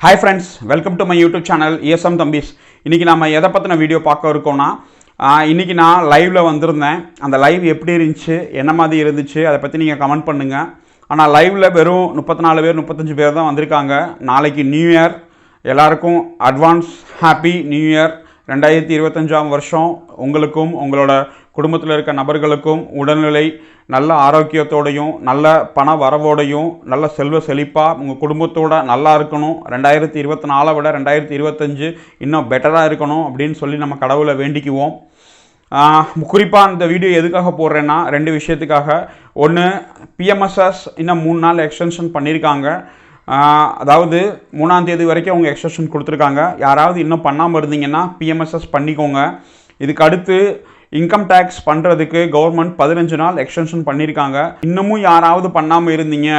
Hi friends, welcome to my YouTube channel ESM தம்பிஸ். இன்றைக்கி நம்ம எதை பற்றின வீடியோ பார்க்க இருக்கோம்னா, இன்றைக்கி நான் லைவில் வந்திருந்தேன். அந்த லைவ் எப்படி இருந்துச்சு, என்ன மாதிரி இருந்துச்சு, அதை பற்றி நீங்கள் கமெண்ட் பண்ணுங்கள். ஆனால் லைவில் வெறும் 34 பேர் 35 பேர் தான் வந்திருக்காங்க. நாளைக்கு நியூ இயர். எல்லாருக்கும் அட்வான்ஸ் ஹாப்பி நியூ இயர். 2025 வருஷம் உங்களுக்கும் உங்களோட குடும்பத்தில் இருக்க நபர்களுக்கும் உடல்நிலை நல்ல ஆரோக்கியத்தோடையும் நல்ல பண வரவோடையும் நல்ல செல்வ செழிப்பாக உங்கள் குடும்பத்தோட நல்லா இருக்கணும். 2024 விட 2025 இன்னும் பெட்டராக இருக்கணும் அப்படின்னு சொல்லி நம்ம கடவுளை வேண்டிக்குவோம். குறிப்பாக இந்த வீடியோ எதுக்காக போடுறேன்னா, 2 விஷயத்துக்காக. ஒன்று, PMSS இன்னும் 3 நாள் எக்ஸ்டென்ஷன் பண்ணியிருக்காங்க. அதாவது 3ஆம் தேதி வரைக்கும் அவங்க எக்ஸ்டென்ஷன் கொடுத்துருக்காங்க. யாராவது இன்னும் பண்ணாமல் இருந்தீங்கன்னா PMSS பண்ணிக்கோங்க. இதுக்கு அடுத்து இன்கம் டேக்ஸ் பண்ணுறதுக்கு கவர்மெண்ட் 15 நாள் எக்ஸ்டென்ஷன் பண்ணியிருக்காங்க. இன்னமும் யாராவது பண்ணாமல் இருந்தீங்க,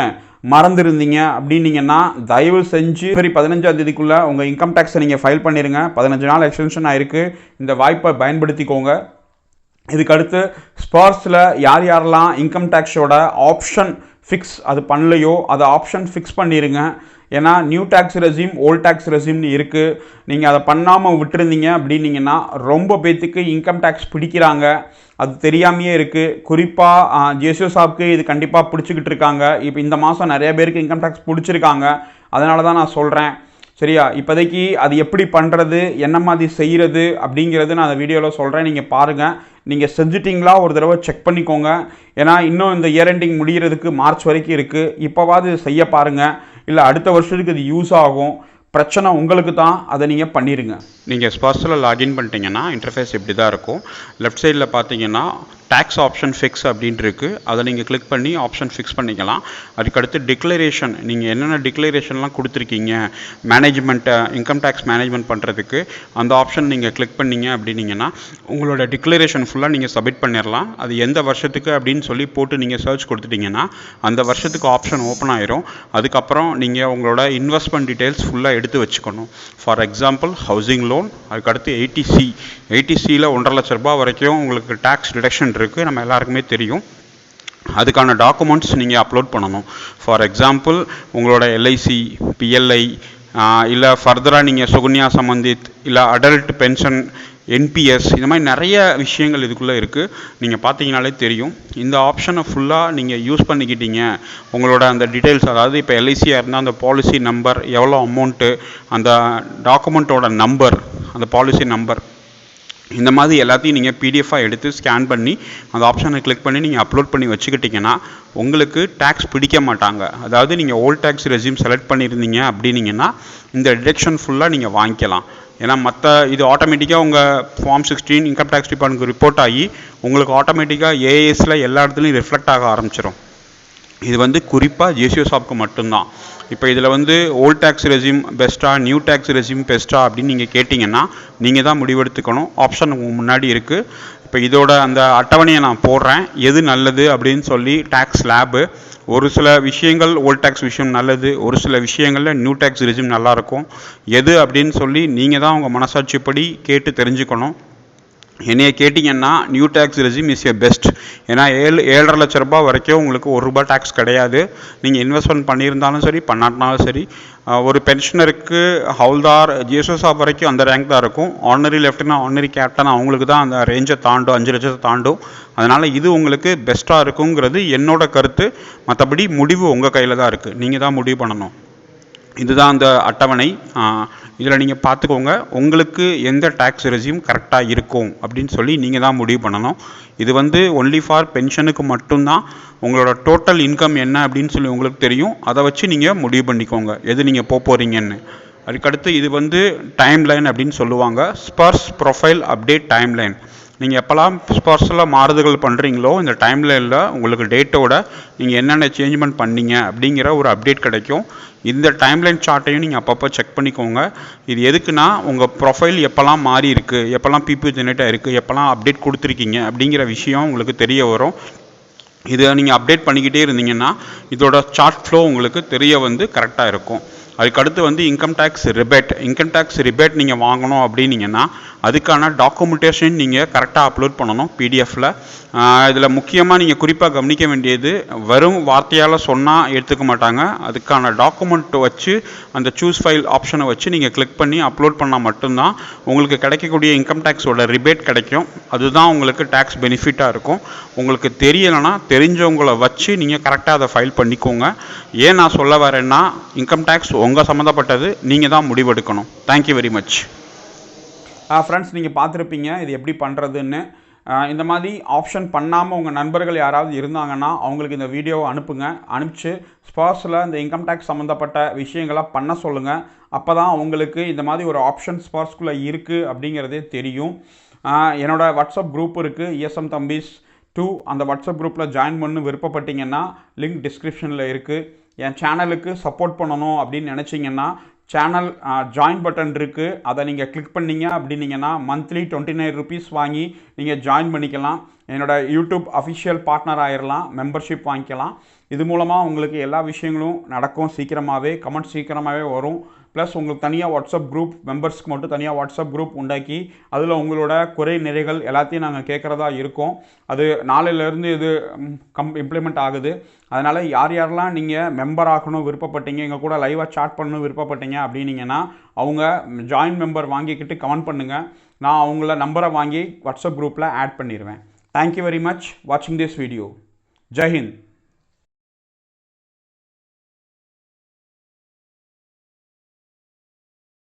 மறந்துருந்தீங்க அப்படின்னீங்கன்னா தயவு செஞ்சு 15ஆம் தேதிக்குள்ளே உங்கள் இன்கம் டேக்ஸை நீங்கள் ஃபைல் பண்ணிடுங்க. 15 நாள் எக்ஸ்டென்ஷன் ஆகிருக்கு. இந்த வாய்ப்பை பயன்படுத்திக்கோங்க. இதுக்கடுத்து ஸ்பார்ஸில் யாரெல்லாம் இன்கம் டேக்ஸோட ஆப்ஷன் ஃபிக்ஸ் அது பண்ணலையோ அதை ஆப்ஷன் ஃபிக்ஸ் பண்ணிடுங்க. ஏன்னா new tax regime, old tax ரெஜிம்னு இருக்குது. நீங்கள் அதை பண்ணாமல் விட்டுருந்தீங்க அப்படின்னீங்கன்னா ரொம்ப பேத்துக்கு இன்கம் டேக்ஸ் பிடிக்கிறாங்க. அது தெரியாமையே இருக்குது. குறிப்பாக ஜேசியோ சாப்க்கு இது கண்டிப்பாக பிடிச்சிக்கிட்டு இருக்காங்க. இப்போ இந்த மாதம் நிறைய பேருக்கு இன்கம் டேக்ஸ் பிடிச்சிருக்காங்க. அதனால தான் நான் சொல்கிறேன். சரியா? இப்போதைக்கு அது எப்படி பண்ணுறது, என்ன மாதிரி செய்கிறது அப்படிங்கிறது நான் அந்த வீடியோவில் சொல்கிறேன். நீங்கள் பாருங்கள். நீங்கள் செஞ்சிட்டிங்களா ஒரு தடவை செக் பண்ணிக்கோங்க. ஏன்னா இன்னும் இந்த இயர் எண்டிங் முடிகிறதுக்கு மார்ச் வரைக்கும் இருக்குது. இப்போவாது செய்ய பாருங்கள். இல்லை அடுத்த வருஷத்துக்கு இது யூஸ் ஆகும். பிரச்சனை உங்களுக்கு தான், அதை நீங்கள் பண்ணிடுங்க. நீங்கள் ஸ்பார்ஸில் லாகின் பண்ணிட்டீங்கன்னா இன்டர்ஃபேஸ் இப்படி தான் இருக்கும். லெஃப்ட் சைடில் பார்த்தீங்கன்னா டேக்ஸ் ஆப்ஷன் ஃபிக்ஸ் அப்படின்ட்டு இருக்குது. அதை நீங்கள் கிளிக் பண்ணி ஆப்ஷன் ஃபிக்ஸ் பண்ணிக்கலாம். அதுக்கடுத்து டிக்ளரேஷன், நீங்கள் என்னென்ன டிக்ளரேஷன்லாம் கொடுத்துருக்கீங்க மேனேஜ்மெண்ட்டை, இன்கம் டேக்ஸ் மேனேஜ்மெண்ட் பண்ணுறதுக்கு அந்த ஆப்ஷன் நீங்கள் கிளிக் பண்ணிங்க அப்படின்னீங்கன்னா உங்களோட டிக்ளரேஷன் ஃபுல்லாக நீங்கள் சப்மிட் பண்ணிடலாம். அது எந்த வருஷத்துக்கு அப்படின்னு சொல்லி போட்டு நீங்கள் சர்ச் கொடுத்துட்டிங்கன்னா அந்த வருஷத்துக்கு ஆப்ஷன் ஓப்பன் ஆயிரும். அதுக்கப்புறம் நீங்கள் உங்களோட இன்வெஸ்ட்மெண்ட் டீட்டெயில்ஸ் ஃபுல்லாக எடுத்து வச்சுக்கணும். ஃபார் எக்ஸாம்பிள் ஹவுசிங் லோன், அதுக்கடுத்து 80Cயில் 1.5 லட்ச ரூபாய் வரைக்கும் உங்களுக்கு டேக்ஸ் டிடக்ஷன் இருக்குது. நம்ம எல்லாருக்குமே தெரியும். அதுக்கான டாக்குமெண்ட்ஸ் நீங்கள் அப்லோட் பண்ணணும். ஃபார் எக்ஸாம்பிள் உங்களோட LIC, PLI, இல்லை ஃபர்தராக நீங்கள் சுகன்யா சம்பந்தித், இல்லை அடல்ட் பென்ஷன், NPS, இந்த மாதிரி நிறைய விஷயங்கள் இதுக்குள்ளே இருக்குது. நீங்கள் பார்த்தீங்கனாலே தெரியும். இந்த ஆப்ஷனை ஃபுல்லாக நீங்கள் யூஸ் பண்ணிக்கிட்டீங்க. உங்களோட அந்த டீட்டெயில்ஸ், அதாவது இப்போ LICயாக இருந்தால் அந்த பாலிசி நம்பர், எவ்வளோ அமௌண்ட்டு, அந்த டாக்குமெண்ட்டோட நம்பர், அந்த பாலிசி நம்பர், இந்த மாதிரி எல்லாத்தையும் நீங்கள் PDF-ஆக எடுத்து ஸ்கேன் பண்ணி அந்த ஆப்ஷனை கிளிக் பண்ணி நீங்கள் அப்லோட் பண்ணி வச்சுக்கிட்டிங்கன்னா உங்களுக்கு டேக்ஸ் பிடிக்க மாட்டாங்க. அதாவது நீங்கள் ஓல்ட் டேக்ஸ் ரெஜிம் செலக்ட் பண்ணியிருந்தீங்க அப்படின்னீங்கன்னா இந்த டிடக்ஷன் ஃபுல்லாக நீங்கள் வாங்கிக்கலாம். ஏன்னா மற்ற இது ஆட்டோமேட்டிக்காக உங்கள் Form 16 இன்கம் டேக்ஸ் டிபார்ட்மெண்ட்டுக்கு ரிப்போர்ட் ஆகி உங்களுக்கு ஆட்டோமேட்டிக்காக AASல எல்லா இடத்துலையும் ரிஃப்ளெக்ட் ஆக ஆரம்பிச்சிடும். இது குறிப்பாக ஜேசியோ சாப்க்கு மட்டும்தான். இப்போ இதில் ஓல்ட் டேக்ஸ் ரெஜிம் பெஸ்ட்டா, நியூ டேக்ஸ் ரெஜிம் பெஸ்ட்டா அப்படின்னு நீங்கள் கேட்டிங்கன்னா நீங்கள் தான் முடிவெடுத்துக்கணும். ஆப்ஷன் முன்னாடி இருக்குது. இப்போ இதோட அந்த அட்டவணையை நான் போடுறேன், எது நல்லது அப்படின்னு சொல்லி. டேக்ஸ் லேபு, ஒரு சில விஷயங்கள் ஓல்ட் டேக்ஸ் விஷயம் நல்லது, ஒரு சில விஷயங்களில் நியூ டேக்ஸ் ரெஜிம் நல்லாயிருக்கும். எது அப்படின்னு சொல்லி நீங்கள் தான் உங்கள் மனசாட்சிப்படி கேட்டு தெரிஞ்சுக்கணும். என்னைய கேட்டிங்கன்னா new tax regime is best. ஏன்னா 7.5 லட்ச ரூபாய் வரைக்கும் உங்களுக்கு ₹1 டேக்ஸ் கிடையாது. நீங்கள் இன்வெஸ்ட்மெண்ட் பண்ணியிருந்தாலும் சரி, பண்ணாட்டினாலும் சரி. ஒரு பென்ஷனருக்கு ஹவுல்தார், ஜேசியோ சாப் வரைக்கும் அந்த ரேங்க் தான் இருக்கும். ஆர்டினரி லெஃப்டினன்ட், ஆர்டினரி கேப்டன் அவங்களுக்கு தான் அந்த ரேஞ்சை தாண்டும், 5 லட்சத்தை தாண்டும். அதனால் இது உங்களுக்கு பெஸ்ட்டாக இருக்குங்கிறது என்னோட கருத்து. மற்றபடி முடிவு உங்கள் கையில் தான் இருக்குது. நீங்கள் தான் முடிவு பண்ணணும். இதுதான் அந்த அட்டவணை. இதில் நீங்கள் பார்த்துக்கோங்க, உங்களுக்கு எந்த டேக்ஸ் ரெஜிம் கரெக்டாக இருக்கும் அப்படின்னு சொல்லி நீங்கள் தான் முடிவு பண்ணணும். இது ஒன்லி ஃபார் பென்ஷனுக்கு மட்டும்தான். உங்களோட டோட்டல் இன்கம் என்ன அப்படின்னு சொல்லி உங்களுக்கு தெரியும். அதை வச்சு நீங்கள் முடிவு பண்ணிக்கோங்க எது நீங்கள் போகிறீங்கன்னு. அதுக்கடுத்து இது டைம் லைன் அப்படின்னு சொல்லுவாங்க. Sparsh profile update timeline. நீங்கள் எப்போல்லாம் ஸ்பார்ஸில் மாறுதல்கள் பண்ணுறீங்களோ இந்த டைம் லைனில் உங்களுக்கு டேட்டோட நீங்கள் என்னென்ன சேஞ்ச்மெண்ட் பண்ணீங்க அப்படிங்கிற ஒரு அப்டேட் கிடைக்கும். இந்த டைம்லைன் சார்ட்டையும் நீங்கள் அப்பப்போ செக் பண்ணிக்கோங்க. இது எதுக்குன்னா உங்கள் ப்ரொஃபைல் எப்போல்லாம் மாறி இருக்குது, எப்போல்லாம் PP ஜெனரேட் ஆகிருக்கு, எப்போல்லாம் அப்டேட் கொடுத்துருக்கீங்க அப்படிங்கிற விஷயம் உங்களுக்கு தெரிய வரும். இதை நீங்கள் அப்டேட் பண்ணிக்கிட்டே இருந்தீங்கன்னா இதோட சார்ட் ஃப்ளோ உங்களுக்கு தெரிய கரெக்டாக இருக்கும். அதுக்கடுத்து இன்கம் டேக்ஸ் ரிபேட் நீங்கள் வாங்கணும் அப்படின்னீங்கன்னா அதுக்கான டாக்குமெண்டேஷன் நீங்கள் கரெக்டாக அப்லோட் பண்ணணும் பிடிஎஃப்பில். இதில் முக்கியமாக நீங்கள் குறிப்பாக கவனிக்க வேண்டியது, வெறும் வார்த்தையால் சொன்னால் எடுத்துக்க மாட்டாங்க. அதுக்கான டாக்குமெண்ட் வச்சு அந்த சூஸ் ஃபைல் ஆப்ஷனை வச்சு நீங்கள் கிளிக் பண்ணி அப்லோட் பண்ணால் மட்டும்தான் உங்களுக்கு கிடைக்கக்கூடிய இன்கம் டேக்ஸோட ரிபேட் கிடைக்கும். அதுதான் உங்களுக்கு டேக்ஸ் பெனிஃபிட்டாக இருக்கும். உங்களுக்கு தெரியலைன்னா தெரிஞ்சவங்கள வச்சு நீங்கள் கரெக்டாக அதை ஃபைல் பண்ணிக்கோங்க. ஏன் நான் சொல்ல வரேன்னா, இன்கம் டேக்ஸ் உங்கள் சம்மந்தப்பட்டது, நீங்கள் தான் முடிவெடுக்கணும். Thank you very much. ஃப்ரெண்ட்ஸ், நீங்கள் பார்த்துருப்பீங்க இது எப்படி பண்ணுறதுன்னு. இந்த மாதிரி ஆப்ஷன் பண்ணாமல் உங்கள் நண்பர்கள் யாராவது இருந்தாங்கன்னா அவங்களுக்கு இந்த வீடியோவை அனுப்புங்க. அனுப்பிச்சு ஸ்பார்ஸில் இந்த இன்கம் டேக்ஸ் சம்மந்தப்பட்ட விஷயங்களை பண்ண சொல்லுங்கள். அப்போ தான் அவங்களுக்கு இந்த மாதிரி ஒரு ஆப்ஷன் ஸ்பார்ஸ்குள்ளே இருக்குது அப்படிங்கிறதே தெரியும். என்னோடய வாட்ஸ்அப் குரூப் இருக்குது, ESM தம்பிஸ் 2. அந்த வாட்ஸ்அப் குரூப்பில் ஜாயின் பண்ணு விருப்பப்பட்டீங்கன்னா லிங்க் டிஸ்கிரிப்ஷனில் இருக்குது. என் சேனலுக்கு சப்போர்ட் பண்ணணும் அப்படின்னு நினச்சிங்கன்னா சேனல் ஜாயின் பட்டன் இருக்குது, அதை நீங்கள் கிளிக் பண்ணிங்க அப்படின்னீங்கன்னா மந்த்லி 29 ருபீஸ் வாங்கி நீங்கள் ஜாயின் பண்ணிக்கலாம். என்னோடய யூடியூப் அஃபிஷியல் பார்ட்னர் ஆகிடலாம், மெம்பர்ஷிப் வாங்கிக்கலாம். இது மூலமாக உங்களுக்கு எல்லா விஷயங்களும் நடக்கும் சீக்கிரமாகவே, கமெண்ட் சீக்கிரமாகவே வரும். ப்ளஸ் உங்களுக்கு தனியாக வாட்ஸ்அப் குரூப், மெம்பர்ஸ்க்கு மட்டும் தனியாக வாட்ஸ்அப் குரூப் உண்டாக்கி அதில் உங்களோட குறை நிறைகள் எல்லாத்தையும் நாங்கள் கேட்குறதா இருக்கோம். அது நாளையிலேருந்து இது இம்ப்ளிமெண்ட் ஆகுது. அதனால் யாரெல்லாம் நீங்கள் மெம்பர் ஆகணும் விருப்பப்பட்டீங்க, எங்கள் கூட லைவாக சாட் பண்ணணும் விருப்பப்பட்டீங்க அப்படின்னீங்கன்னா அவங்க ஜாயின் மெம்பர் வாங்கிக்கிட்டு கமெண்ட் பண்ணுங்கள். நான் அவங்கள நம்பரை வாங்கி வாட்ஸ்அப் குரூப்பில் ஆட் பண்ணிடுவேன். தேங்க்யூ வெரி மச் வாட்சிங் திஸ் வீடியோ. ஜெய் ஹிந்த்.